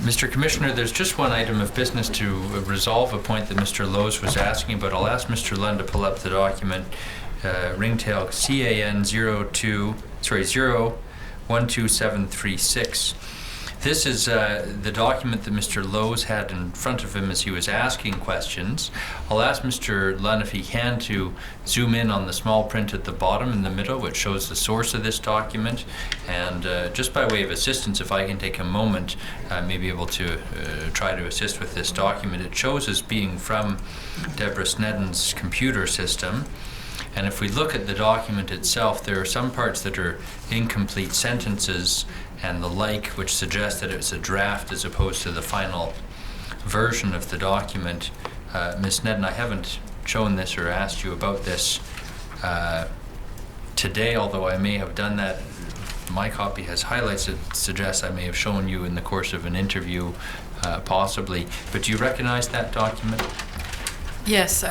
Mr. Commissioner, there's just one item of business to resolve a point that Mr. Lowe's was asking about. I'll ask Mr. Lund to pull up the document, ringtail CAN 012736. This is the document that Mr. Lowe's had in front of him as he was asking questions. I'll ask Mr. Lund if he can to zoom in on the small print at the bottom in the middle, which shows the source of this document. And just by way of assistance, if I can take a moment, I may be able to try to assist with this document. It shows as being from Deborah Snedden's computer system. And if we look at the document itself, there are some parts that are incomplete sentences and the like, which suggest that it's a draft as opposed to the final version of the document. Ms. Snedden, I haven't shown this or asked you about this today, although I may have done that. My copy has highlights that suggest I may have shown you in the course of an interview, possibly. But do you recognize that document? Yes,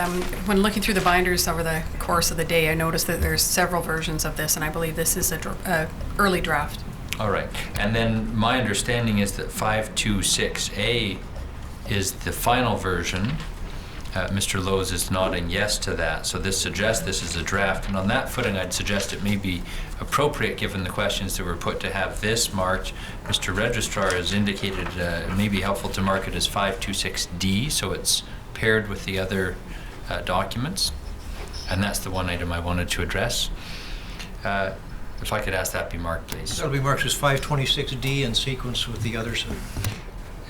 when looking through the binders over the course of the day, I noticed that there's several versions of this, and I believe this is a early draft. All right. And then my understanding is that 526A is the final version. Mr. Lowe's is nodding yes to that. So this suggests this is a draft. And on that footing, I'd suggest it may be appropriate, given the questions that were put, to have this marked. Mr. Registrar has indicated it may be helpful to mark it as 526D, so it's paired with the other documents. And that's the one item I wanted to address. If I could ask that be marked, please. That'll be marked as 526D in sequence with the others.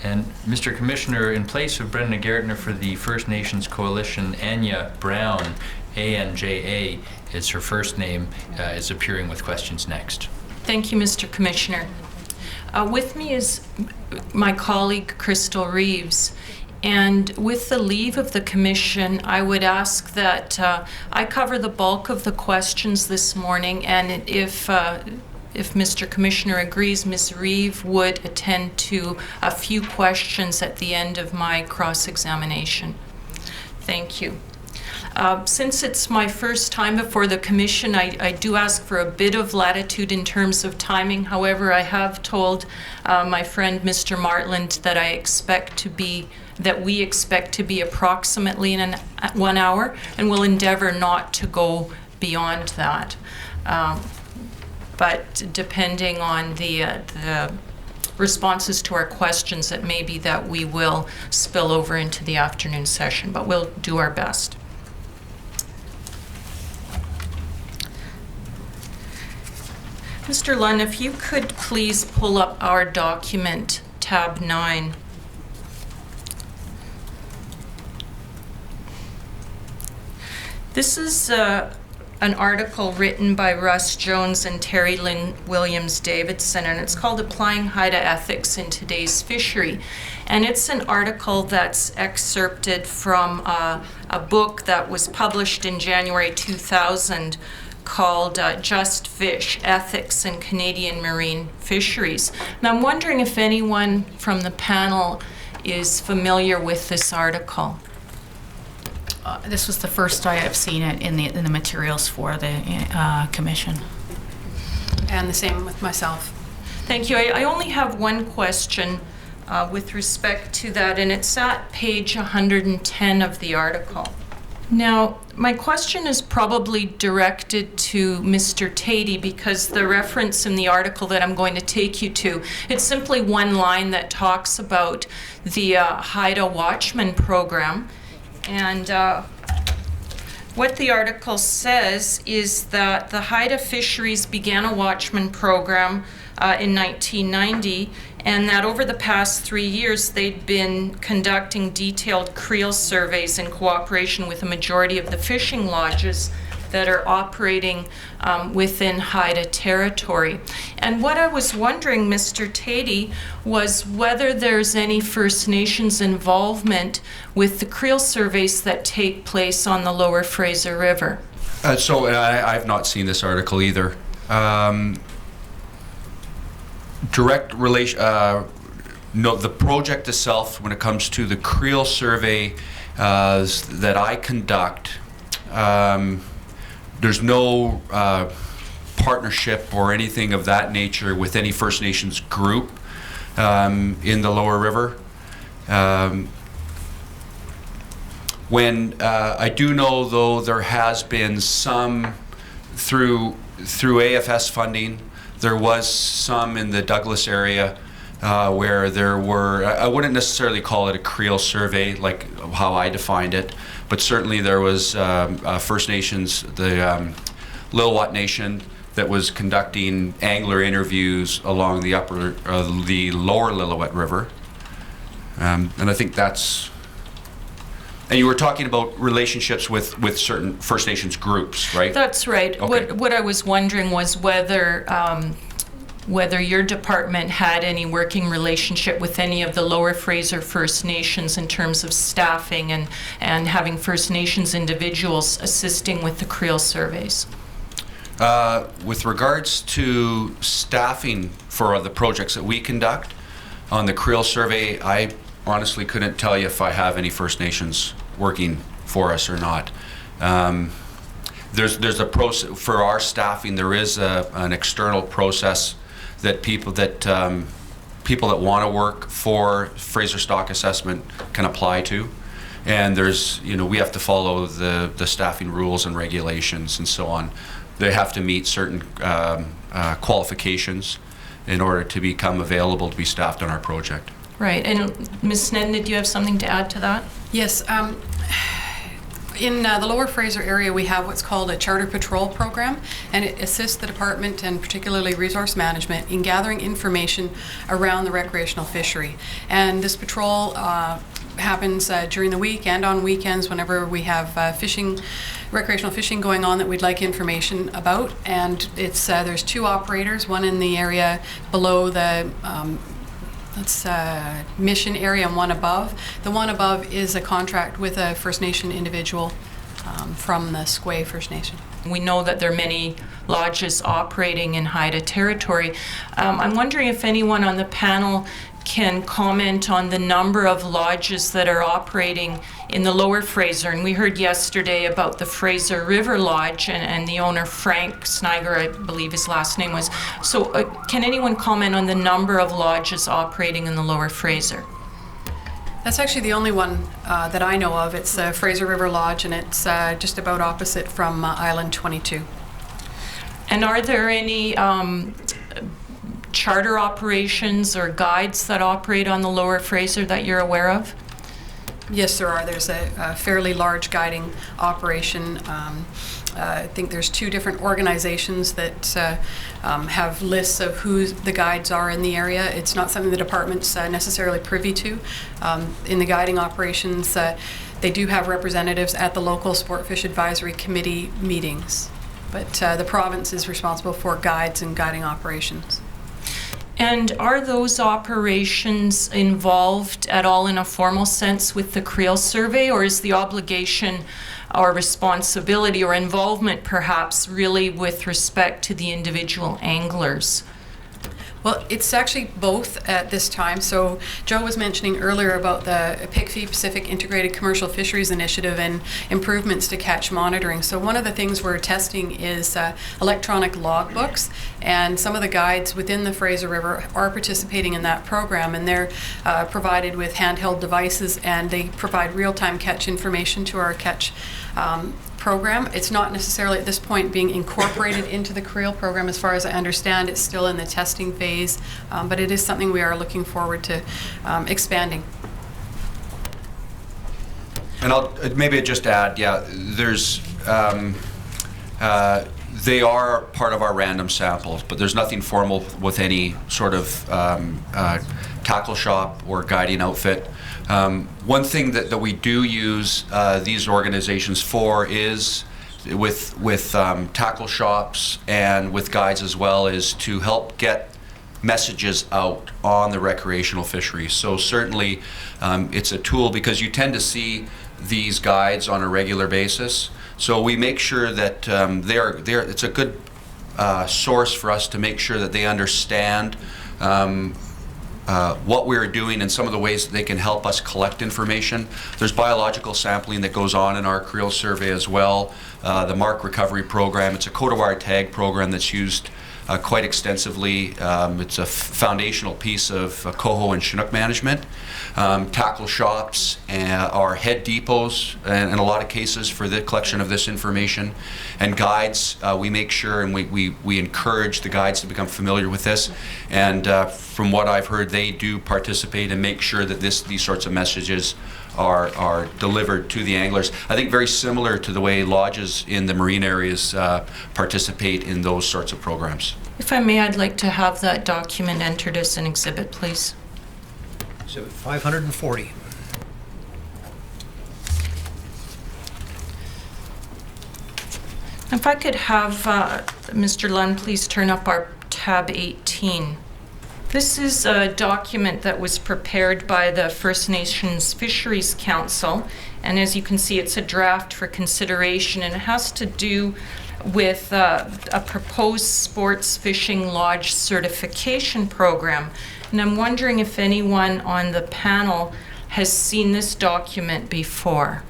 And Mr. Commissioner, in place of Brenda Gertner for the First Nations Coalition, Anya Brown, ANJA is her first name, is appearing with questions next. Thank you, Mr. Commissioner. With me is my colleague, Crystal Reeves. And with the leave of the Commission, I would ask that I cover the bulk of the questions this morning, and if Mr. Commissioner agrees, Ms. Reeve would attend to a few questions at the end of my cross-examination. Thank you. Since it's my first time before the Commission, I do ask for a bit of latitude in terms of timing. However, I have told my friend Mr. Martland that we expect to be approximately in 1 hour, and we'll endeavor not to go beyond that. But depending on the responses to our questions, it may be that we will spill over into the afternoon session, but we'll do our best. Mr. Lund, if you could please pull up our document, tab 9. This is an article written by Russ Jones and Terry Lynn Williams Davidson, and it's called Applying Haida Ethics in Today's Fishery. And it's an article that's excerpted from a book that was published in January 2000 called Just Fish, Ethics in Canadian Marine Fisheries. And I'm wondering if anyone from the panel is familiar with this article. This was the first I have seen it in the materials for the Commission. And the same with myself. Thank you. I only have one question with respect to that, and it's at page 110 of the article. Now, my question is probably directed to Mr. Tatey, because the reference in the article that I'm going to take you to, it's simply one line that talks about the Haida Watchman program. And what the article says is that the Haida Fisheries began a watchman program in 1990, and that over the past 3 years they'd been conducting detailed creel surveys in cooperation with a majority of the fishing lodges that are operating within Haida territory. And what I was wondering, Mr. Tatey, was whether there's any First Nations involvement with the creel surveys that take place on the Lower Fraser River. So I've not seen this article either. Direct relation, no, the project itself, when it comes to the creel survey that I conduct, there's no partnership or anything of that nature with any First Nations group. in the lower river. I do know, though, there has been some through AFS funding. There was some in the Douglas area where there were, I wouldn't necessarily call it a creel survey like how I defined it, but certainly there was First Nations, the Lil'wat Nation, that was conducting angler interviews along the lower Lillooet River. And I think that's, and you were talking about relationships with certain First Nations groups, right? That's right. Okay. What I was wondering was whether your department had any working relationship with any of the Lower Fraser First Nations in terms of staffing and having First Nations individuals assisting with the creel surveys. With regards to staffing for the projects that we conduct on the creel survey, I honestly couldn't tell you if I have any First Nations working for us or not. There's a process for our staffing. There is an external process that people that want to work for Fraser Stock Assessment can apply to, and there's, we have to follow the staffing rules and regulations and so on. They have to meet certain qualifications in order to become available to be staffed on our project. Right. And Ms. Snedden, did you have something to add to that? Yes. In the Lower Fraser area, we have what's called a Charter Patrol program, and it assists the department, and particularly resource management, in gathering information around the recreational fishery. And this patrol happens during the week and on weekends whenever we have recreational fishing going on that we'd like information about. And it's there's two operators, one in the area below the Mission area and one above. The one above is a contract with a First Nation individual from the Squay First Nation. We know that there are many lodges operating in Haida territory. I'm wondering if anyone on the panel can comment on the number of lodges that are operating in the Lower Fraser. And we heard yesterday about the Fraser River Lodge and the owner, Frank Sniger, I believe his last name was. So can anyone comment on the number of lodges operating in the Lower Fraser? That's actually the only one that I know of. It's the Fraser River Lodge, and it's just about opposite from Island 22. And are there any charter operations or guides that operate on the Lower Fraser that you're aware of? Yes, there are. There's a fairly large guiding operation. I think there's two different organizations that have lists of who the guides are in the area. It's not something the department's necessarily privy to. In the guiding operations, they do have representatives at the local Sport Fish Advisory Committee meetings. But the province is responsible for guides and guiding operations. And are those operations involved at all in a formal sense with the creel survey, or is the obligation or responsibility or involvement perhaps really with respect to the individual anglers? Well, it's actually both at this time. So Joe was mentioning earlier about the PICFI, Pacific Integrated Commercial Fisheries Initiative, and improvements to catch monitoring. So one of the things we're testing is electronic logbooks, and some of the guides within the Fraser River are participating in that program, and they're provided with handheld devices, and they provide real-time catch information to our catch program. It's not necessarily at this point being incorporated into the creel program. As far as I understand, it's still in the testing phase, but it is something we are looking forward to expanding. And I'll maybe just add, there's they are part of our random samples, but there's nothing formal with any sort of tackle shop or guiding outfit. One thing that we do use these organizations for is with tackle shops and with guides as well, is to help get messages out on the recreational fisheries. So certainly it's a tool, because you tend to see these guides on a regular basis. So we make sure that it's a good source for us to make sure that they understand what we're doing and some of the ways that they can help us collect information. There's biological sampling that goes on in our creel survey as well. The Mark Recovery Program, it's a code-of-wire tag program that's used quite extensively. It's a foundational piece of coho and Chinook management. Tackle shops are head depots in a lot of cases for the collection of this information. And guides, we make sure and we encourage the guides to become familiar with this. And from what I've heard, they do participate and make sure that these sorts of messages are delivered to the anglers. I think very similar to the way lodges in the marine areas participate in those sorts of programs. If I may, I'd like to have that document entered as an exhibit, please. Exhibit 540. If I could have Mr. Lund please turn up our tab 18. This is a document that was prepared by the First Nations Fisheries Council, and as you can see, it's a draft for consideration, and it has to do with a proposed sports fishing lodge certification program. And I'm wondering if anyone on the panel has seen this document before.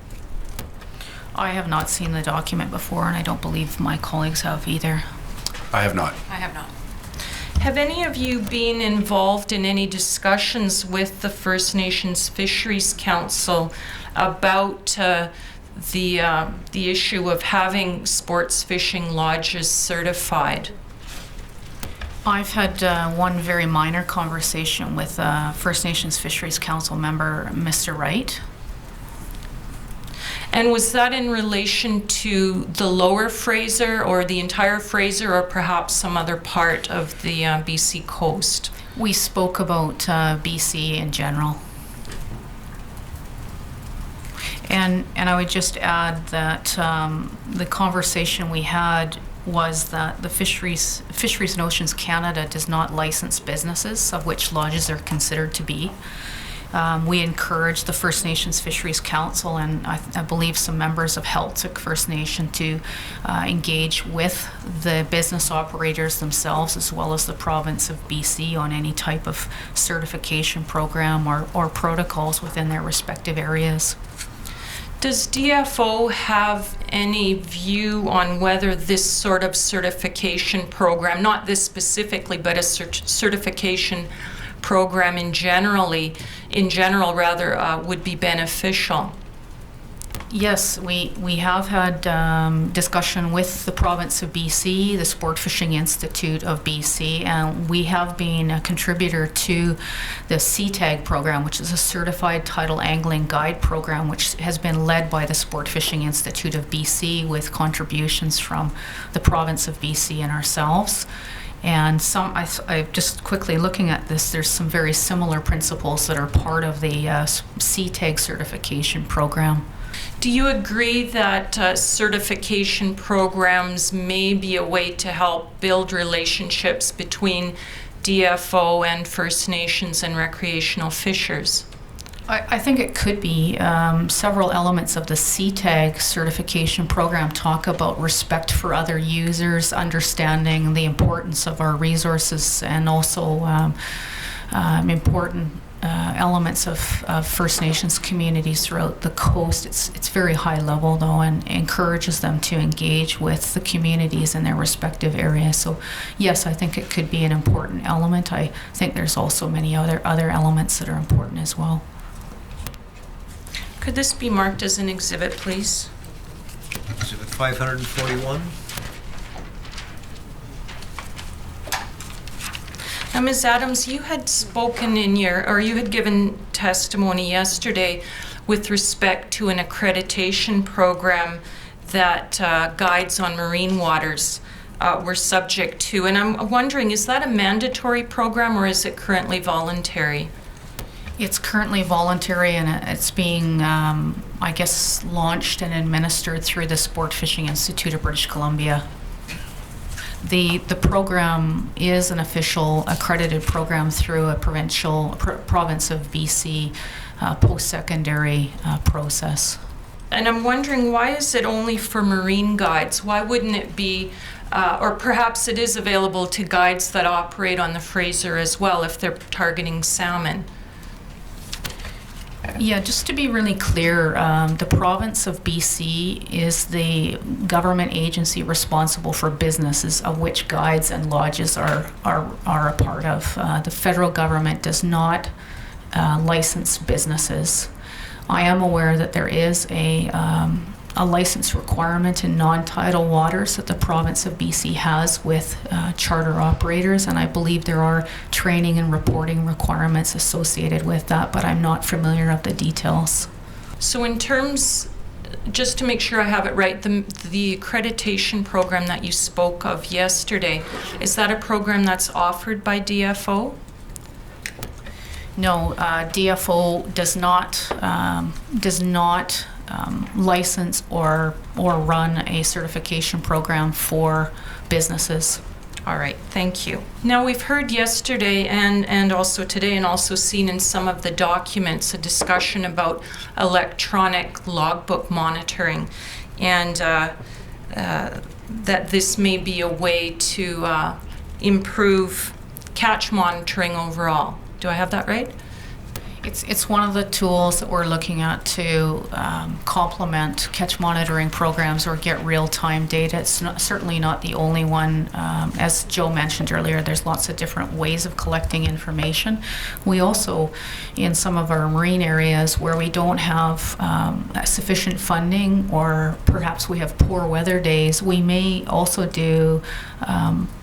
I have not seen the document before, and I don't believe my colleagues have either. I have not. I have not. Have any of you been involved in any discussions with the First Nations Fisheries Council about the issue of having sports fishing lodges certified? I've had one very minor conversation with First Nations Fisheries Council member, Mr. Wright. And was that in relation to the Lower Fraser or the entire Fraser or perhaps some other part of the BC coast? We spoke about BC in general. And I would just add that the conversation we had was that the Fisheries and Oceans Canada does not license businesses, of which lodges are considered to be. We encourage the First Nations Fisheries Council and I believe some members of Haltzik First Nation to engage with the business operators themselves as well as the province of BC on any type of certification program or protocols within their respective areas. Does DFO have any view on whether this sort of certification program, not this specifically, but a certification program in general, would be beneficial? Yes, we have had discussion with the province of BC, the Sport Fishing Institute of BC, and we have been a contributor to the CTAG program, which is a Certified Tidal Angling Guide program, which has been led by the Sport Fishing Institute of BC with contributions from the province of BC and ourselves. And I just quickly looking at this, there's some very similar principles that are part of the CTAG certification program. Do you agree that certification programs may be a way to help build relationships between DFO and First Nations and recreational fishers? I think it could be. Several elements of the CTAG certification program talk about respect for other users, understanding the importance of our resources, and also important elements of First Nations communities throughout the coast. It's very high level though, and encourages them to engage with the communities in their respective areas. So yes, I think it could be an important element. I think there's also many other elements that are important as well. Could this be marked as an exhibit, please? Exhibit 541. Now, Ms. Adams, you had spoken you had given testimony yesterday with respect to an accreditation program that guides on marine waters were subject to. And I'm wondering, is that a mandatory program or is it currently voluntary? It's currently voluntary, and it's being, I guess, launched and administered through the Sport Fishing Institute of British Columbia. The program is an official accredited program through a province of BC post-secondary process. And I'm wondering, why is it only for marine guides? Why wouldn't it be, or perhaps it is available to guides that operate on the Fraser as well if they're targeting salmon? Yeah, just to be really clear, the province of BC is the government agency responsible for businesses, of which guides and lodges are a part of. The federal government does not license businesses. I am aware that there is a license requirement in non-tidal waters that the province of BC has with charter operators, and I believe there are training and reporting requirements associated with that, but I'm not familiar of the details. So in terms, just to make sure I have it right, the accreditation program that you spoke of yesterday, is that a program that's offered by DFO? No, DFO does not license or run a certification program for businesses. All right, thank you. Now, we've heard yesterday and also today, and also seen in some of the documents, a discussion about electronic logbook monitoring, and that this may be a way to improve catch monitoring overall. Do I have that right? It's one of the tools that we're looking at to complement catch monitoring programs or get real-time data. It's certainly not the only one. As Joe mentioned earlier, there's lots of different ways of collecting information. We also, in some of our marine areas where we don't have sufficient funding, or perhaps we have poor weather days, we may also do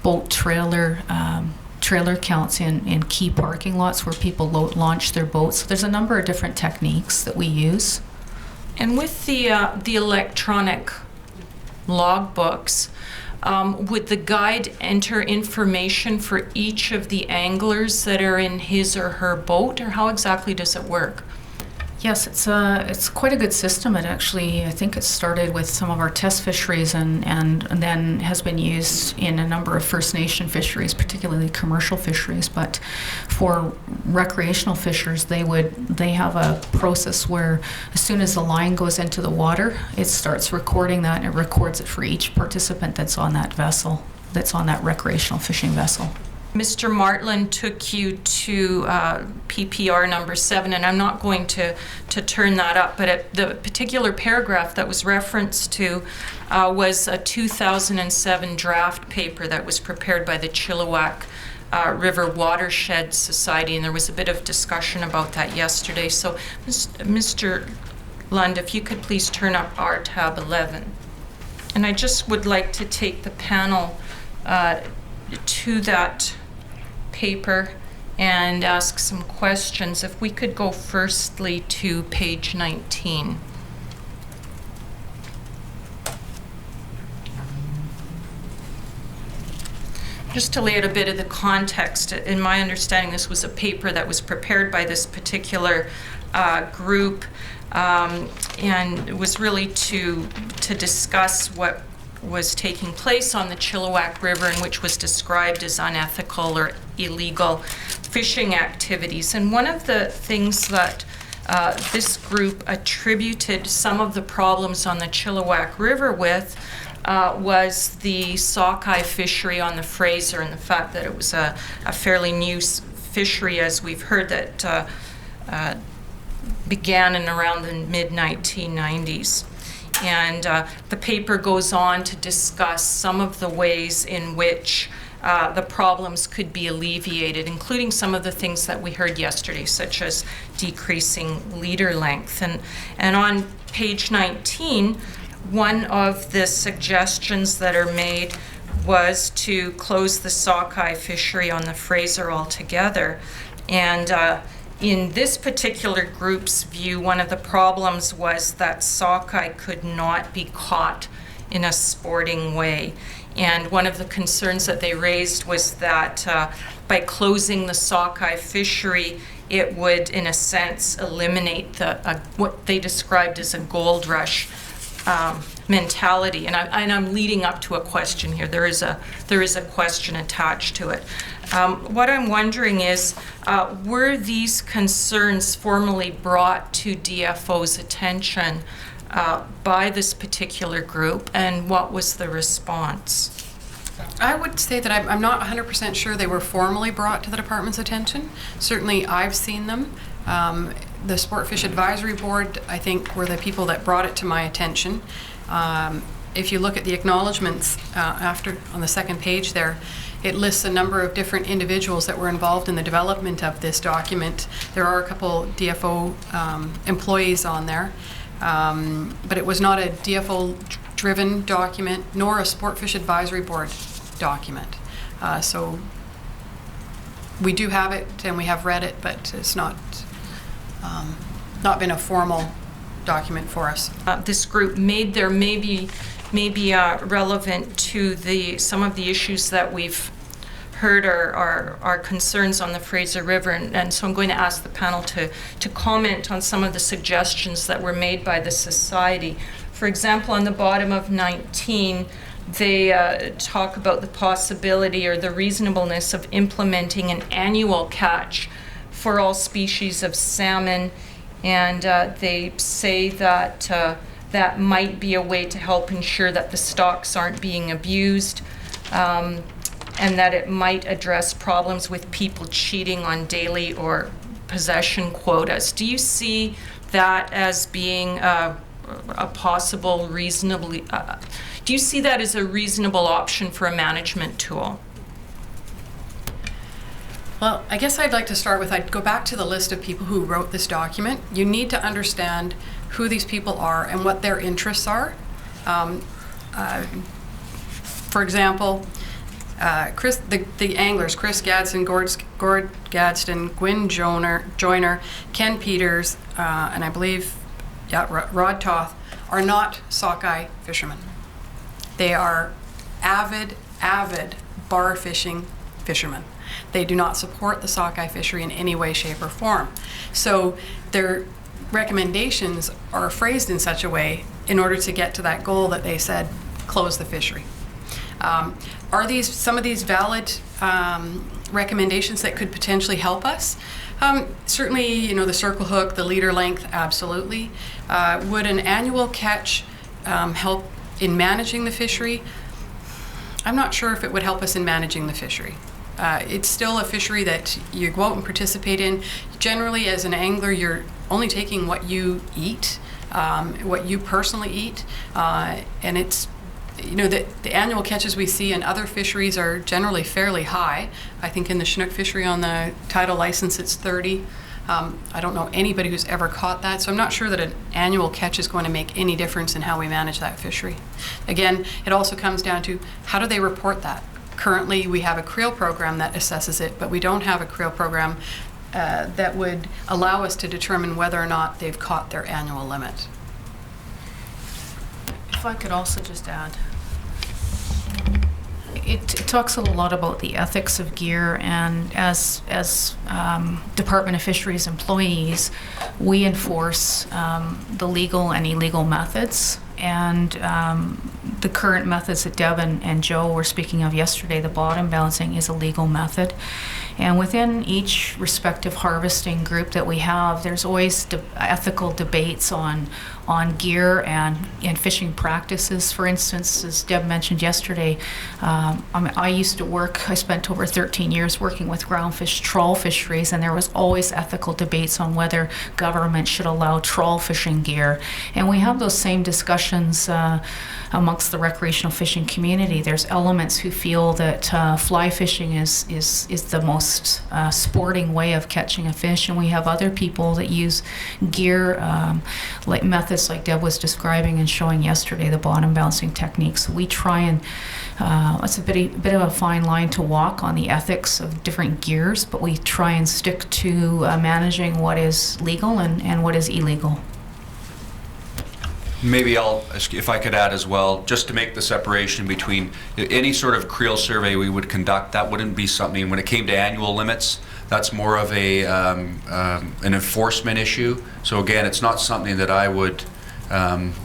boat trailer counts in key parking lots where people launch their boats. So there's a number of different techniques that we use. And with the electronic logbooks, would the guide enter information for each of the anglers that are in his or her boat, or how exactly does it work? Yes, it's quite a good system. It actually, I think it started with some of our test fisheries and then has been used in a number of First Nation fisheries, particularly commercial fisheries. But for recreational fishers, they have a process where as soon as the line goes into the water, it starts recording that, and it records it for each participant that's on that vessel, that's on that recreational fishing vessel. Mr. Martland took you to PPR number 7, and I'm not going to turn that up, but the particular paragraph that was referenced to was a 2007 draft paper that was prepared by the Chilliwack River Watershed Society, and there was a bit of discussion about that yesterday. So, Mr. Lund, if you could please turn up R tab 11. And I just would like to take the panel to that paper and ask some questions. If we could go firstly to page 19. Just to lay out a bit of the context, in my understanding, this was a paper that was prepared by this particular group, and it was really to discuss what was taking place on the Chilliwack River, and which was described as unethical or illegal fishing activities. And one of the things that this group attributed some of the problems on the Chilliwack River with was the sockeye fishery on the Fraser, and the fact that it was a fairly new fishery, as we've heard, that began in around the mid-1990s. And the paper goes on to discuss some of the ways in which the problems could be alleviated, including some of the things that we heard yesterday, such as decreasing leader length. And on page 19, one of the suggestions that are made was to close the sockeye fishery on the Fraser altogether. And in this particular group's view, one of the problems was that sockeye could not be caught in a sporting way. And one of the concerns that they raised was that by closing the sockeye fishery, it would, in a sense, eliminate what they described as a gold rush mentality. And I'm leading up to a question here. There is a question attached to it. What I'm wondering is, were these concerns formally brought to DFO's attention by this particular group, and what was the response? I would say that I'm not 100% sure they were formally brought to the department's attention. Certainly I've seen them. The Sport Fish Advisory Board, I think, were the people that brought it to my attention. If you look at the acknowledgements after on the second page there, it lists a number of different individuals that were involved in the development of this document. There are a couple DFO employees on there, but it was not a DFO-driven document, nor a Sport Fish Advisory Board document. So we do have it and we have read it, but it's not been a formal document for us. This group made there maybe relevant to some of the issues that we've heard are concerns on the Fraser River, and so I'm going to ask the panel to comment on some of the suggestions that were made by the Society. For example, on the bottom of 19, they talk about the possibility or the reasonableness of implementing an annual catch for all species of salmon, and they say that that might be a way to help ensure that the stocks aren't being abused, and that it might address problems with people cheating on daily or possession quotas. Do you see that as being a possible reasonably, do you see that as a reasonable option for a management tool? Well, I guess I'd like to start with, I'd go back to the list of people who wrote this document. You need to understand who these people are and what their interests are. For example, the anglers, Chris Gadsden, Gord Gadsden, Gwyn Joyner, Ken Peters, and I believe, Rod Toth, are not sockeye fishermen. They are avid bar fishing fishermen. They do not support the sockeye fishery in any way, shape, or form. So their recommendations are phrased in such a way in order to get to that goal that they said, close the fishery. Are these some of these valid recommendations that could potentially help us? Certainly, the circle hook, the leader length, absolutely. Would an annual catch help in managing the fishery? I'm not sure if it would help us in managing the fishery. It's still a fishery that you go out and participate in. Generally, as an angler, you're only taking what you eat, what you personally eat, and it's, the annual catches we see in other fisheries are generally fairly high. I think in the Chinook fishery on the tidal license, it's 30. I don't know anybody who's ever caught that, so I'm not sure that an annual catch is going to make any difference in how we manage that fishery. Again, it also comes down to how do they report that? Currently, we have a creel program that assesses it, but we don't have a creel program that would allow us to determine whether or not they've caught their annual limit. If I could also just add, it talks a lot about the ethics of gear, and as Department of Fisheries employees, we enforce the legal and illegal methods. And the current methods that Deb and Joe were speaking of yesterday, the bottom balancing is a legal method. And within each respective harvesting group that we have, there's always ethical debates on gear and fishing practices. For instance, as Deb mentioned yesterday, I spent over 13 years working with groundfish trawl fisheries, and there was always ethical debates on whether government should allow trawl fishing gear. And we have those same discussions amongst the recreational fishing community. There's elements who feel that fly fishing is the most sporting way of catching a fish, and we have other people that use gear like methods like Deb was describing and showing yesterday, the bottom balancing techniques. We try and it's a bit of a fine line to walk on the ethics of different gears, but we try and stick to managing what is legal and what is illegal. Maybe if I could add as well, just to make the separation between any sort of creel survey we would conduct, that wouldn't be something, when it came to annual limits, that's more of an enforcement issue. So again, it's not something that I would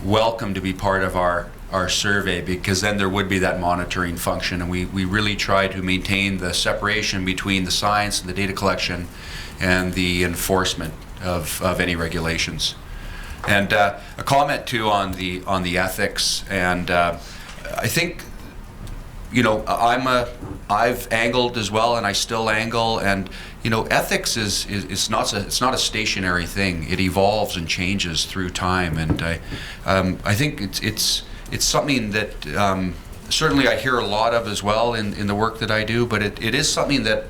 welcome to be part of our survey, because then there would be that monitoring function, and we really try to maintain the separation between the science and the data collection and the enforcement of any regulations. And a comment too on the ethics, and I think, I've angled as well, and I still angle, and ethics is not it's not a stationary thing. It evolves and changes through time, and I think it's something that certainly I hear a lot of as well in the work that I do. But it is something that,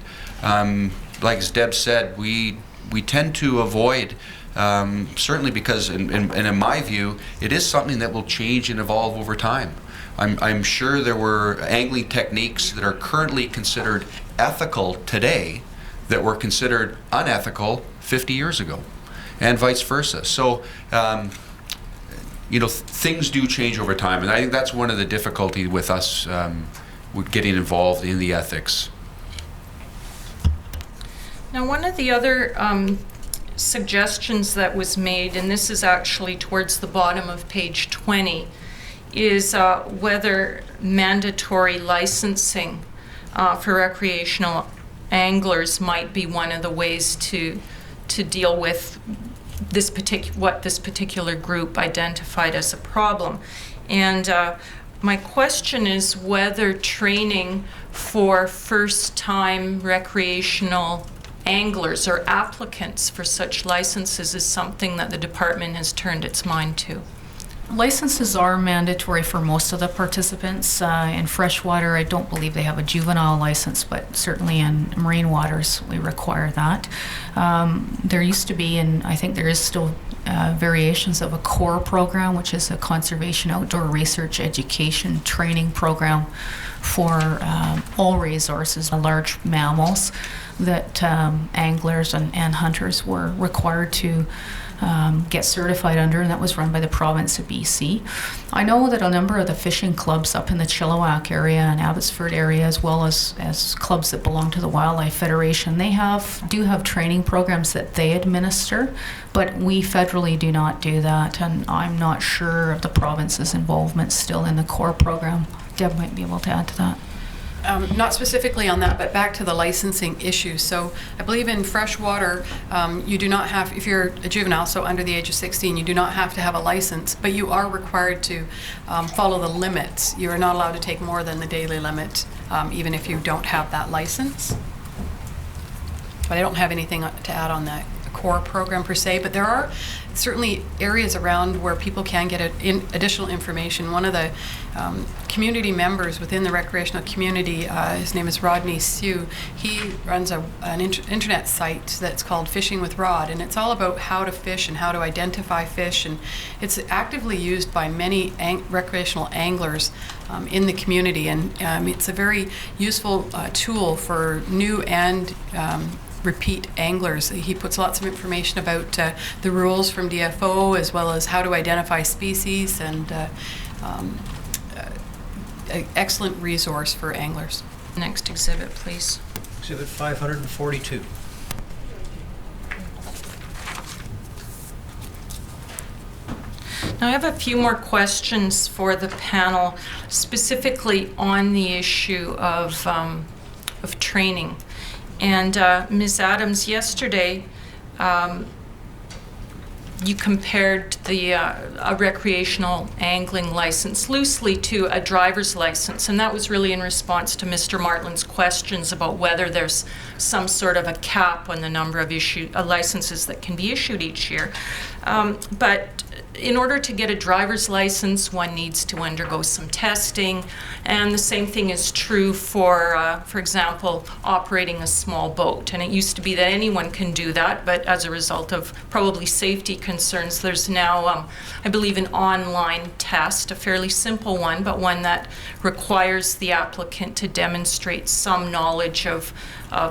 like as Deb said, we tend to avoid. Certainly because, in my view, it is something that will change and evolve over time. I'm sure there were angling techniques that are currently considered ethical today that were considered unethical 50 years ago, and vice versa. So, things do change over time, and I think that's one of the difficulties with us with getting involved in the ethics. Now, one of the other suggestions that was made, and this is actually towards the bottom of page 20, is whether mandatory licensing for recreational anglers might be one of the ways to deal with what this particular group identified as a problem. And my question is whether training for first-time recreational anglers or applicants for such licenses is something that the department has turned its mind to. Licenses are mandatory for most of the participants. In freshwater, I don't believe they have a juvenile license, but certainly in marine waters, we require that. There used to be, and I think there is still, variations of a CORE program, which is a conservation outdoor research education training program for all resources, large mammals, that anglers and hunters were required to get certified under, and that was run by the province of BC. I know that a number of the fishing clubs up in the Chilliwack area and Abbotsford area, as well as clubs that belong to the Wildlife Federation, they do have training programs that they administer, but we federally do not do that, and I'm not sure of the province's involvement still in the CORE program. Deb might be able to add to that. Not specifically on that, but back to the licensing issue. So I believe in freshwater, you do not have, if you're a juvenile, so under the age of 16, you do not have to have a license, but you are required to follow the limits. You are not allowed to take more than the daily limit, even if you don't have that license. But I don't have anything to add on that CORE program per se, but there are certainly areas around where people can get additional information. One of the community members within the recreational community, his name is Rodney Sue, he runs an internet site that's called Fishing with Rod, and it's all about how to fish and how to identify fish, and it's actively used by many recreational anglers in the community, and it's a very useful tool for new and repeat anglers. He puts lots of information about the rules from DFO, as well as how to identify species, and an excellent resource for anglers. Next exhibit, please. Exhibit 542. Now, I have a few more questions for the panel, specifically on the issue of training. And Ms. Adams, yesterday you compared a recreational angling license loosely to a driver's license, and that was really in response to Mr. Martlin's questions about whether there's some sort of a cap on the number of licenses that can be issued each year. But in order to get a driver's license, one needs to undergo some testing, and the same thing is true for example, operating a small boat. And it used to be that anyone can do that, but as a result of probably safety concerns, there's now, I believe, an online test, a fairly simple one, but one that requires the applicant to demonstrate some knowledge of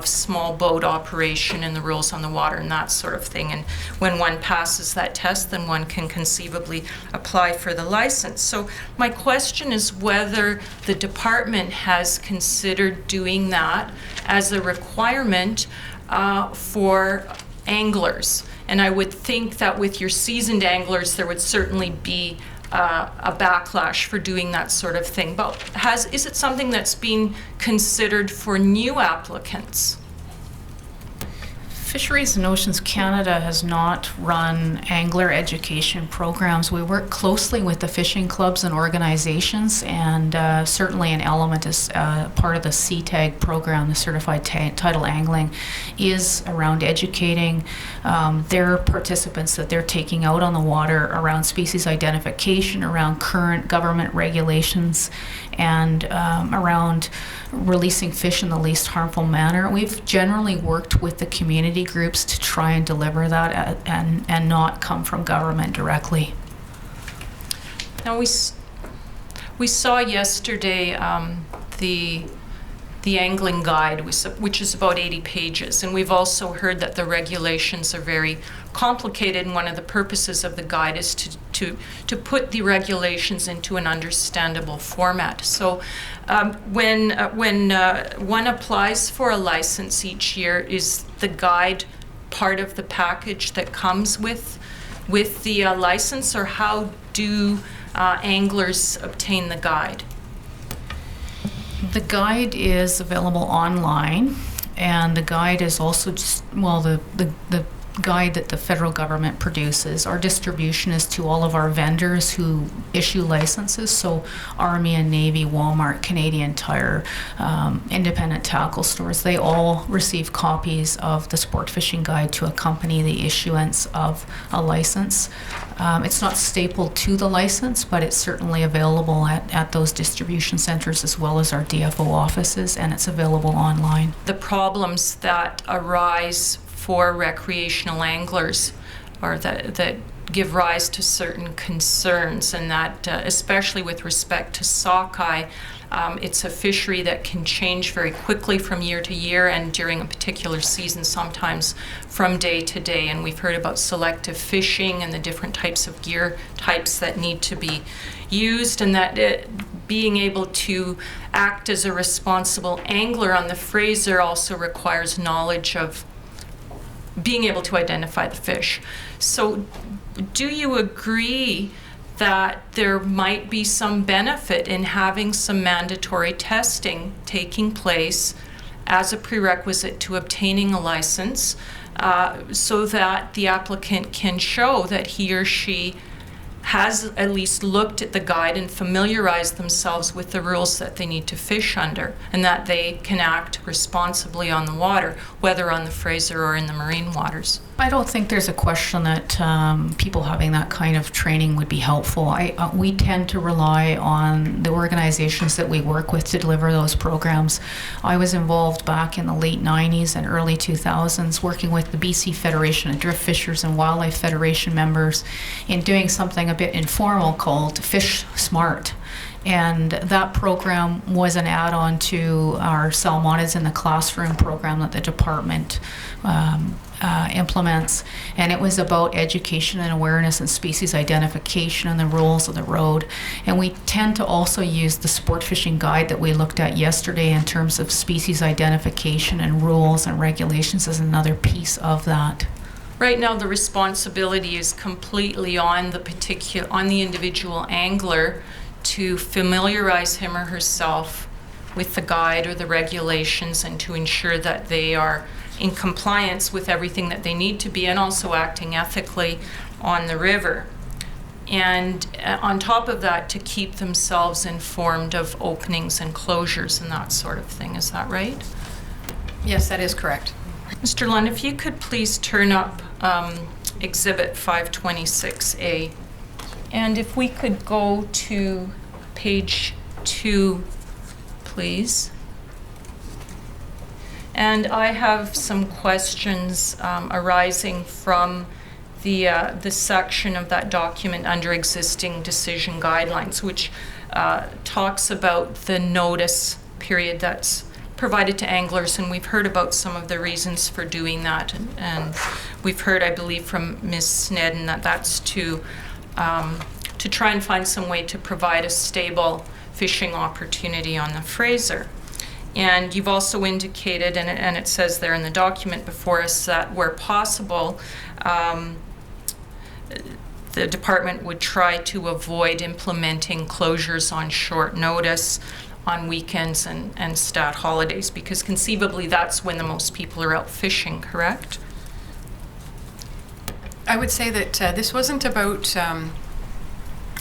small boat operation and the rules on the water and that sort of thing. And when one passes that test, then one can conceivably apply for the license. So my question is whether the department has considered doing that as a requirement for anglers. And I would think that with your seasoned anglers, there would certainly be a backlash for doing that sort of thing. But is it something that's being considered for new applicants? Fisheries and Oceans Canada has not run angler education programs. We work closely with the fishing clubs and organizations, and certainly an element is part of the CTAG program, the Certified Tidal Angling, is around educating their participants that they're taking out on the water around species identification, around current government regulations, and around releasing fish in the least harmful manner. We've generally worked with the community groups to try and deliver that and not come from government directly. Now we saw yesterday the angling guide, which is about 80 pages, and we've also heard that the regulations are very complicated, and one of the purposes of the guide is to put the regulations into an understandable format. So when one applies for a license each year, is the guide part of the package that comes with the license, or how do anglers obtain the guide? The guide is available online, and the guide is also just, well, the guide that the federal government produces. Our distribution is to all of our vendors who issue licenses, so Army and Navy, Walmart, Canadian Tire, independent tackle stores. They all receive copies of the sport fishing guide to accompany the issuance of a license. It's not stapled to the license, but it's certainly available at those distribution centers as well as our DFO offices, and it's available online. The problems that arise for recreational anglers, or that give rise to certain concerns, and that especially with respect to sockeye, it's a fishery that can change very quickly from year to year, and during a particular season sometimes from day to day. And we've heard about selective fishing and the different types of gear types that need to be used, and that being able to act as a responsible angler on the Fraser also requires knowledge of being able to identify the fish. So do you agree that there might be some benefit in having some mandatory testing taking place as a prerequisite to obtaining a license, so that the applicant can show that he or she has at least looked at the guide and familiarized themselves with the rules that they need to fish under, and that they can act responsibly on the water, whether on the Fraser or in the marine waters? I don't think there's a question that people having that kind of training would be helpful. We tend to rely on the organizations that we work with to deliver those programs. I was involved back in the late 90s and early 2000s working with the BC Federation of Drift Fishers and Wildlife Federation members in doing something a bit informal called Fish Smart. And that program was an add-on to our Salmonids in the Classroom program that the department implements, and it was about education and awareness and species identification and the rules of the road. And we tend to also use the sport fishing guide that we looked at yesterday in terms of species identification and rules and regulations as another piece of that. Right now, the responsibility is completely on the individual angler to familiarize him or herself with the guide or the regulations, and to ensure that they are in compliance with everything that they need to be, and also acting ethically on the river. And on top of that, to keep themselves informed of openings and closures and that sort of thing. Is that right? Yes, that is correct. Mr. Lund, if you could please turn up Exhibit 526A. And if we could go to page 2, please. And I have some questions arising from the section of that document under existing decision guidelines, which talks about the notice period that's provided to anglers, and we've heard about some of the reasons for doing that, and we've heard, I believe, from Ms. Snedden that that's to try and find some way to provide a stable fishing opportunity on the Fraser. And you've also indicated, and it says there in the document before us, that where possible, the department would try to avoid implementing closures on short notice, on weekends and stat holidays, because conceivably that's when the most people are out fishing, correct? I would say that this wasn't about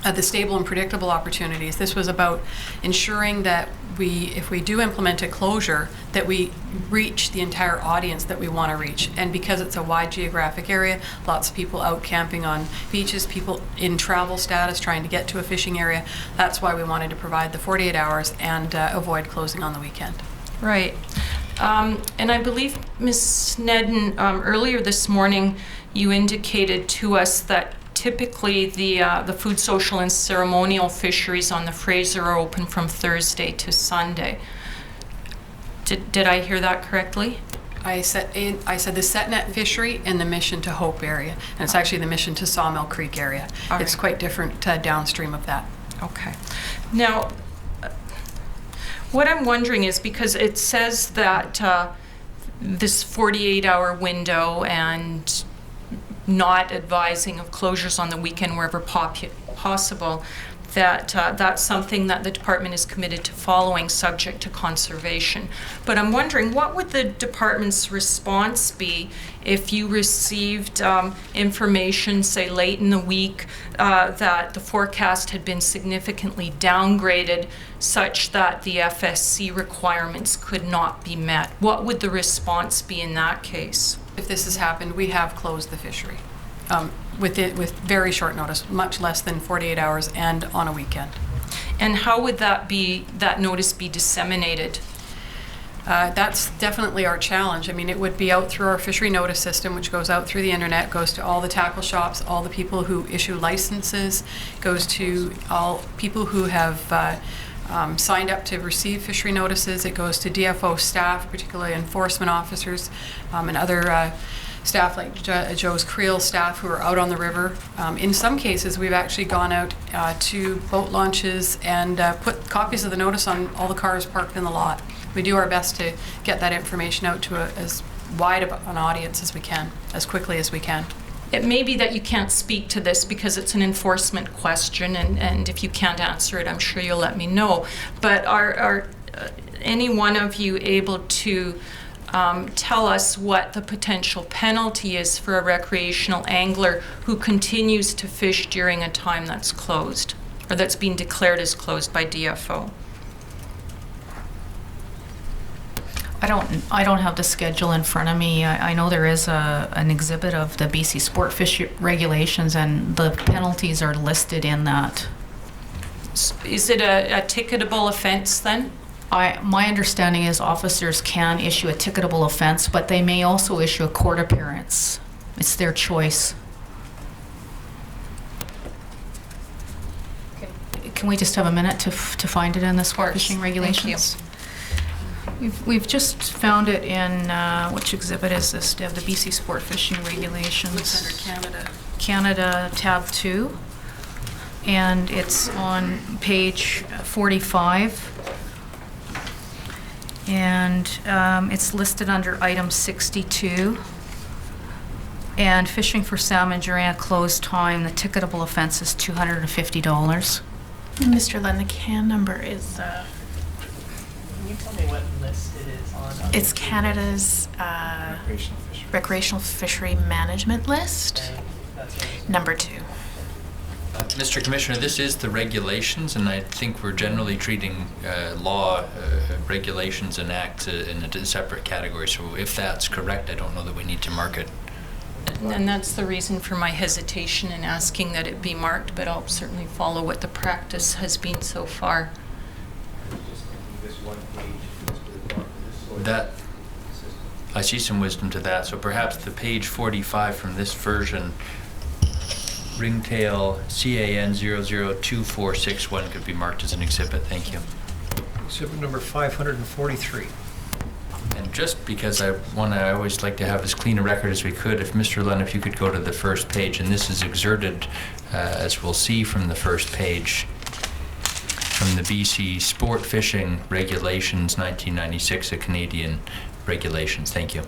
the stable and predictable opportunities. This was about ensuring that if we do implement a closure, that we reach the entire audience that we want to reach. And because it's a wide geographic area, lots of people out camping on beaches, people in travel status trying to get to a fishing area, that's why we wanted to provide the 48 hours and avoid closing on the weekend. Right. And I believe, Ms. Snedden, earlier this morning, you indicated to us that typically the food, social, and ceremonial fisheries on the Fraser are open from Thursday to Sunday. Did I hear that correctly? I said the Setnet fishery and the Mission to Hope area, and it's actually the Mission to Sawmill Creek area. All It's right. quite different downstream of that. Okay. Now, what I'm wondering is, because it says that this 48-hour window and not advising of closures on the weekend wherever possible, that that's something that the department is committed to following, subject to conservation. But I'm wondering, what would the department's response be if you received information, say late in the week, that the forecast had been significantly downgraded such that the FSC requirements could not be met? What would the response be in that case? If this has happened, we have closed the fishery with very short notice, much less than 48 hours and on a weekend. And how would that notice be disseminated? That's definitely our challenge. I mean, it would be out through our fishery notice system, which goes out through the internet, goes to all the tackle shops, all the people who issue licenses, goes to all people who have signed up to receive fishery notices. It goes to DFO staff, particularly enforcement officers, and other staff like Joe's Creel staff who are out on the river. In some cases, we've actually gone out to boat launches and put copies of the notice on all the cars parked in the lot. We do our best to get that information out to as wide of an audience as we can, as quickly as we can. It may be that you can't speak to this because it's an enforcement question, and if you can't answer it, I'm sure you'll let me know. But are any one of you able to tell us what the potential penalty is for a recreational angler who continues to fish during a time that's closed, or that's been declared as closed by DFO? I don't have the schedule in front of me. I know there is an exhibit of the BC sport fish regulations, and the penalties are listed in that. Is it a ticketable offense then? My understanding is officers can issue a ticketable offense, but they may also issue a court appearance. It's their choice. Can we just have a minute to find it in the sport fishing regulations? Thank you. We've just found it in, which exhibit is this, Deb? The BC Sport Fishing Regulations. It's under Canada. Canada, tab 2. And it's on page 45. And it's listed under item 62. And fishing for salmon during a closed time, the ticketable offense is $250. Mr. Lund, the CAN number is, Can you tell me what list it is on? it's Canada's recreational fishery management list, number 2. Mr. Commissioner, this is the regulations, and I think we're generally treating law, regulations, and acts in a separate category. So if that's correct, I don't know that we need to mark it. And that's the reason for my hesitation in asking that it be marked, but I'll certainly follow what the practice has been so far. That, I see some wisdom to that. So perhaps the page 45 from this version, ringtail CAN 002461 could be marked as an exhibit. Thank you. Exhibit number 543. And just because I always like to have as clean a record as we could, if Mr. Lunn, if you could go to the first page, and this is exerted, as we'll see from the first page, from the BC Sport Fishing Regulations 1996, the Canadian regulations. Thank you.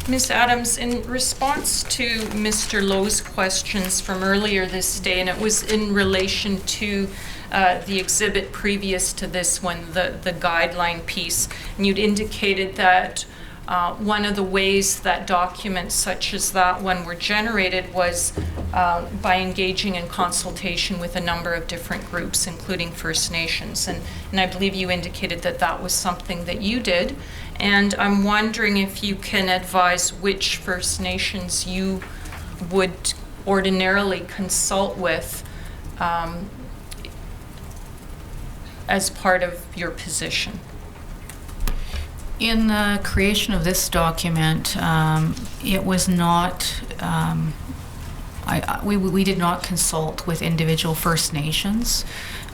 Ms. Adams, in response to Mr. Lowe's questions from earlier this day, and it was in relation to the exhibit previous to this one, the guideline piece, and you'd indicated that one of the ways that documents such as that one were generated was by engaging in consultation with a number of different groups, including First Nations. And I believe you indicated that that was something that you did. And I'm wondering if you can advise which First Nations you would ordinarily consult with as part of your position. In the creation of this document, it was not, we did not consult with individual First Nations.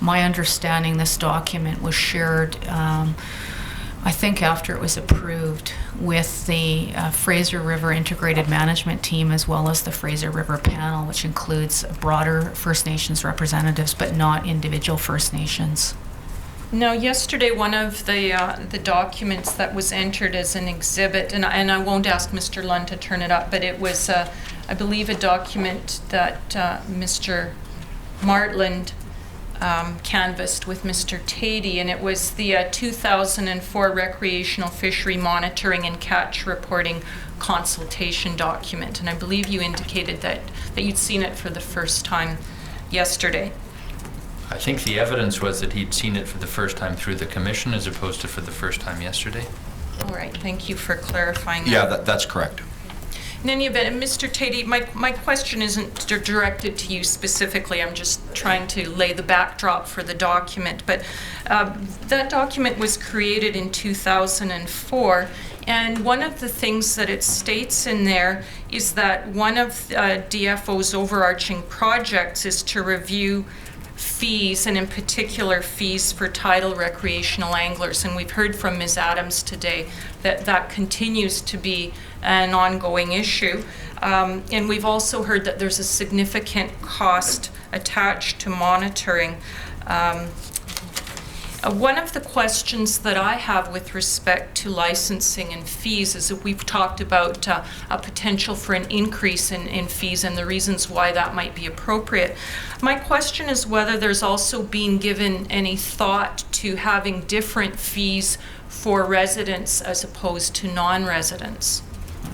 My understanding, this document was shared, I think after it was approved, with the Fraser River Integrated Management Team as well as the Fraser River Panel, which includes broader First Nations representatives, but not individual First Nations. Now, yesterday, one of the documents that was entered as an exhibit, and I won't ask Mr. Lund to turn it up, but it was, I believe, a document that Mr. Martland canvassed with Mr. Tatey, and it was the 2004 Recreational Fishery Monitoring and Catch Reporting Consultation document. And I believe you indicated that you'd seen it for the first time yesterday. I think the evidence was that he'd seen it for the first time through the commission as opposed to for the first time yesterday. All right, thank you for clarifying that. Yeah, that's correct. In any event, Mr. Tatey, my question isn't directed to you specifically. I'm just trying to lay the backdrop for the document. But that document was created in 2004, and one of the things that it states in there is that one of DFO's overarching projects is to review fees, and in particular fees for tidal recreational anglers. And we've heard from Ms. Adams today that that continues to be an ongoing issue. And we've also heard that there's a significant cost attached to monitoring. One of the questions that I have with respect to licensing and fees is that we've talked about a potential for an increase in fees and the reasons why that might be appropriate. My question is whether there's also been given any thought to having different fees for residents as opposed to non-residents.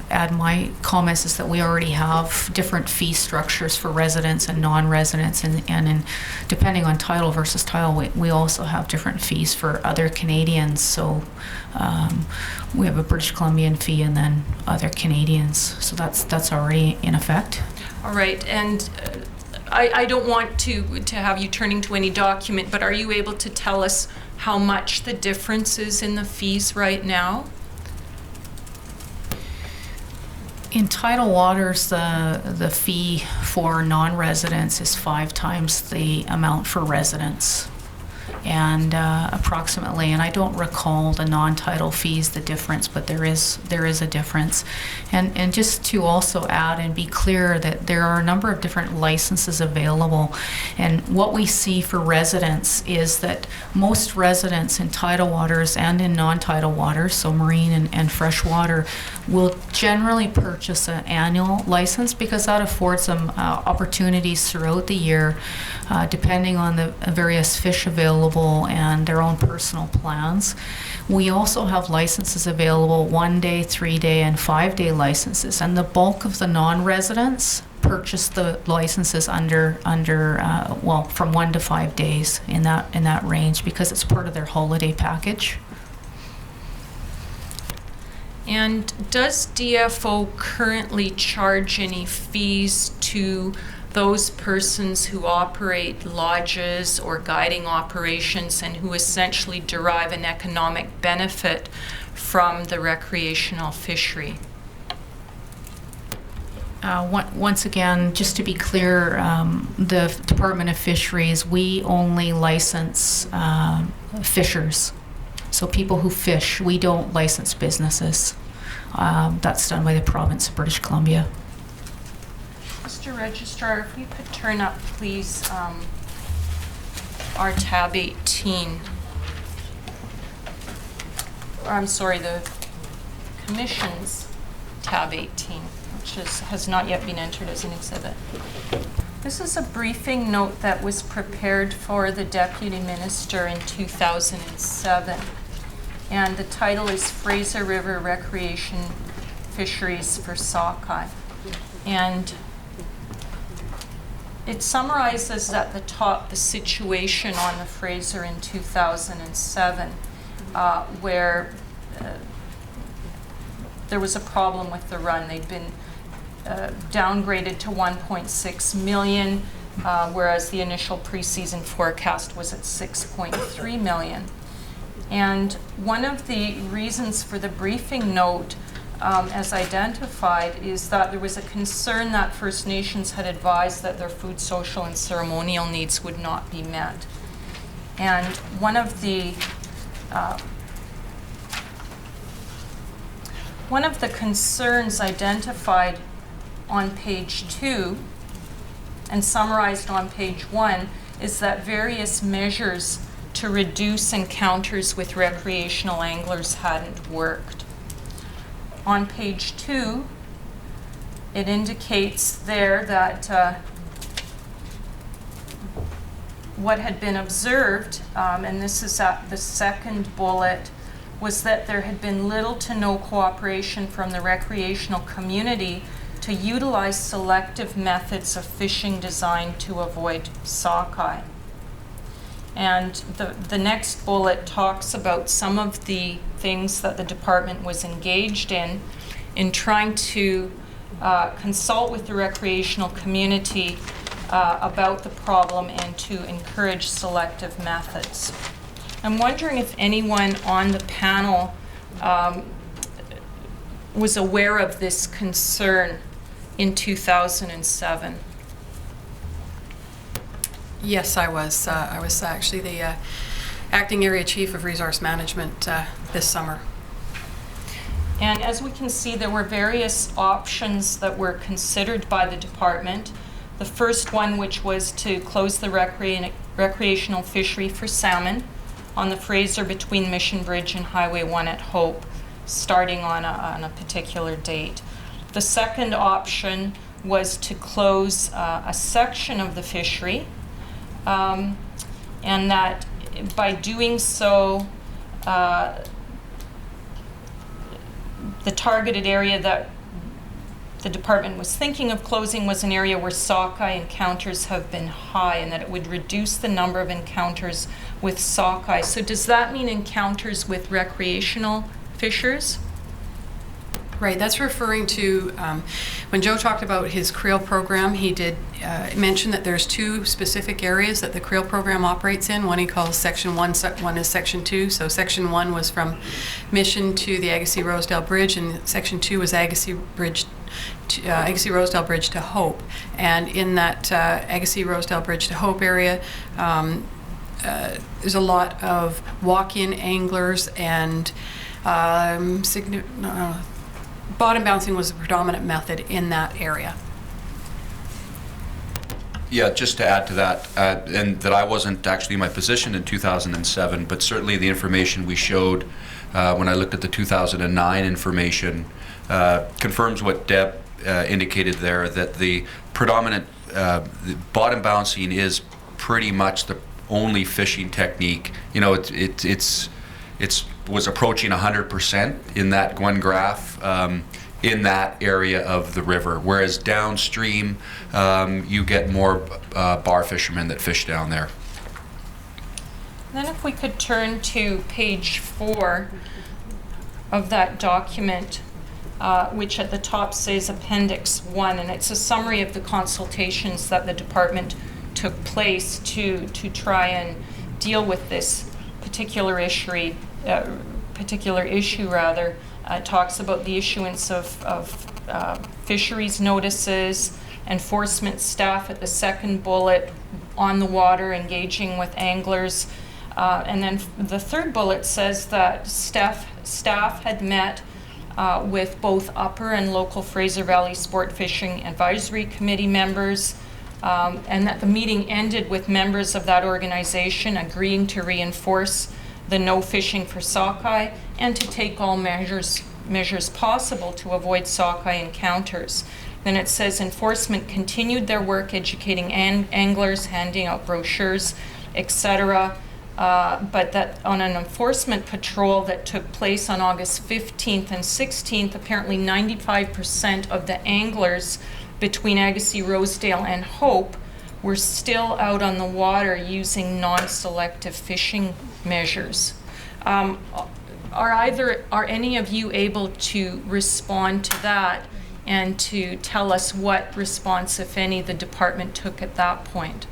Add my comments is that we already have different fee structures for residents and non-residents, and in, depending on title versus title, we also have different fees for other Canadians. So we have a British Columbian fee and then other Canadians. So that's already in effect. All right, and I don't want to have you turning to any document, but are you able to tell us how much the difference is in the fees right now? In tidal waters, the fee for non-residents is 5 times the amount for residents. And approximately, and I don't recall the non-tidal fees, the difference, but there is a difference. And just to also add and be clear that there are a number of different licenses available. And what we see for residents is that most residents in tidal waters and in non-tidal waters, so marine and freshwater, will generally purchase an annual license because that affords them opportunities throughout the year, depending on the various fish available and their own personal plans. We also have licenses available 1-day, 3-day, and 5-day licenses, and the bulk of the non-residents purchase the licenses under from 1 to 5 days in that range because it's part of their holiday package. And does DFO currently charge any fees to those persons who operate lodges or guiding operations and who essentially derive an economic benefit from the recreational fishery? Once again, just to be clear, the Department of Fisheries, we only license fishers. So people who fish, we don't license businesses. That's done by the province of British Columbia. Mr. Registrar, if you could turn up, please, our tab 18. Or I'm sorry, the Commission's tab 18, which has not yet been entered as an exhibit. This is a briefing note that was prepared for the Deputy Minister in 2007. And the title is Fraser River Recreation Fisheries for Sockeye. And it summarizes at the top the situation on the Fraser in 2007, where there was a problem with the run. They'd been downgraded to 1.6 million, whereas the initial preseason forecast was at 6.3 million. And one of the reasons for the briefing note, as identified, is that there was a concern that First Nations had advised that their food, social, and ceremonial needs would not be met. And one of the concerns identified on page 2 and summarized on page 1 is that various measures to reduce encounters with recreational anglers hadn't worked. On page 2, it indicates there that what had been observed, and this is at the second bullet, was that there had been little to no cooperation from the recreational community to utilize selective methods of fishing designed to avoid sockeye. And the next bullet talks about some of the things that the department was engaged in trying to consult with the recreational community about the problem and to encourage selective methods. I'm wondering if anyone on the panel was aware of this concern in 2007. Yes, I was. I was actually the acting area chief of resource management this summer. And as we can see, there were various options that were considered by the department. The first one, which was to close the recreational fishery for salmon on the Fraser between Mission Bridge and Highway 1 at Hope, starting on a particular date. The second option was to close a section of the fishery, and that by doing so, the targeted area that the department was thinking of closing was an area where sockeye encounters have been high, and that it would reduce the number of encounters with sockeye. So does that mean encounters with recreational fishers? Right, that's referring to, when Joe talked about his Creel program, he did mention that there's two specific areas that the Creel program operates in. One he calls Section 1, one is Section 2. So Section 1 was from Mission to the Agassiz-Rosedale Bridge, and Section 2 was Agassiz-Rosedale Bridge to Hope. And in that Agassiz-Rosedale Bridge to Hope area, there's a lot of walk-in anglers and bottom bouncing was the predominant method in that area. Yeah, just to add to that, and that I wasn't actually in my position in 2007, but certainly the information we showed when I looked at the 2009 information confirms what Deb indicated there, that the predominant the bottom bouncing is pretty much the only fishing technique. You know, it's was approaching 100% in that one graph in that area of the river, whereas downstream you get more bar fishermen that fish down there. Then if we could turn to page 4 of that document, which at the top says Appendix 1, and it's a summary of the consultations that the department took place to try and deal with this particular issue. It talks about the issuance of fisheries notices, enforcement staff at the second bullet, on the water engaging with anglers, and then the third bullet says that staff had met with both upper and local Fraser Valley Sport Fishing Advisory Committee members, and that the meeting ended with members of that organization agreeing to reinforce the no fishing for sockeye and to take all measures possible to avoid sockeye encounters. Then it says enforcement continued their work educating anglers, handing out brochures, etc. But that on an enforcement patrol that took place on August 15th and 16th, apparently 95% of the anglers between Agassiz, Rosedale, and Hope were still out on the water using non-selective fishing measures. Are any of you able to respond to that and to tell us what response, if any, the department took at that point?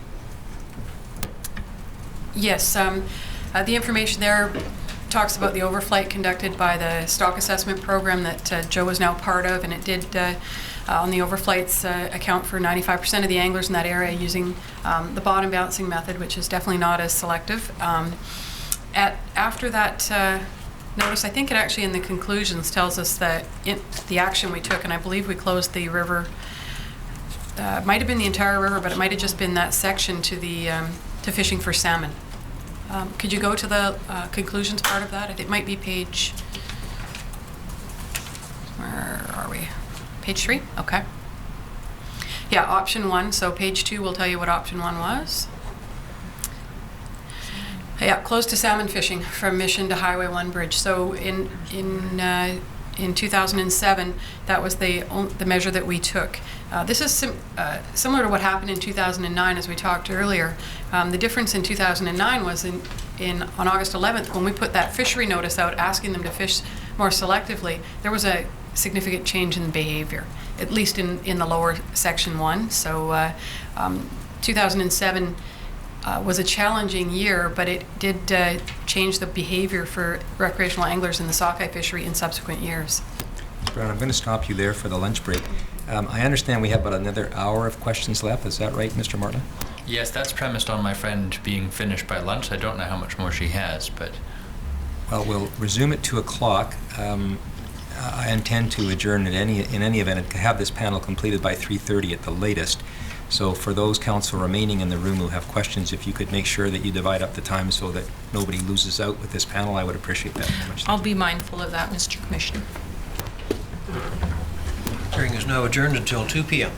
Yes, the information there talks about the overflight conducted by the stock assessment program that Joe is now part of, and it did, on the overflights, account for 95% of the anglers in that area using the bottom balancing method, which is definitely not as selective. After that notice, I think it actually in the conclusions tells us that the action we took, and I believe we closed the river, might have been the entire river, but it might have just been that section to the to fishing for salmon. Could you go to the conclusions part of that? I think it might be page, where are we? Page 3? Okay. Yeah, option 1. So page 2 will tell you what option 1 was. Yeah, closed to salmon fishing from Mission to Highway 1 bridge. So in 2007, that was the measure that we took. This is similar to what happened in 2009, as we talked earlier. The difference in 2009 was on August 11th, when we put that fishery notice out asking them to fish more selectively, there was a significant change in behavior, at least in the lower section 1. So 2007 was a challenging year, but it did change the behavior for recreational anglers in the sockeye fishery in subsequent years. Ms. Brown, I'm going to stop you there for the lunch break. I understand we have about another hour of questions left. Is that right, Mr. Martin? Yes, that's premised on my friend being finished by lunch. I don't know how much more she has, but... Well, we'll resume at 2 o'clock. I intend to adjourn in any event and have this panel completed by 3:30 at the latest. So for those council remaining in the room who have questions, if you could make sure that you divide up the time so that nobody loses out with this panel, I would appreciate that very much. I'll be mindful of that, Mr. Commissioner. Hearing is now adjourned until 2 p.m.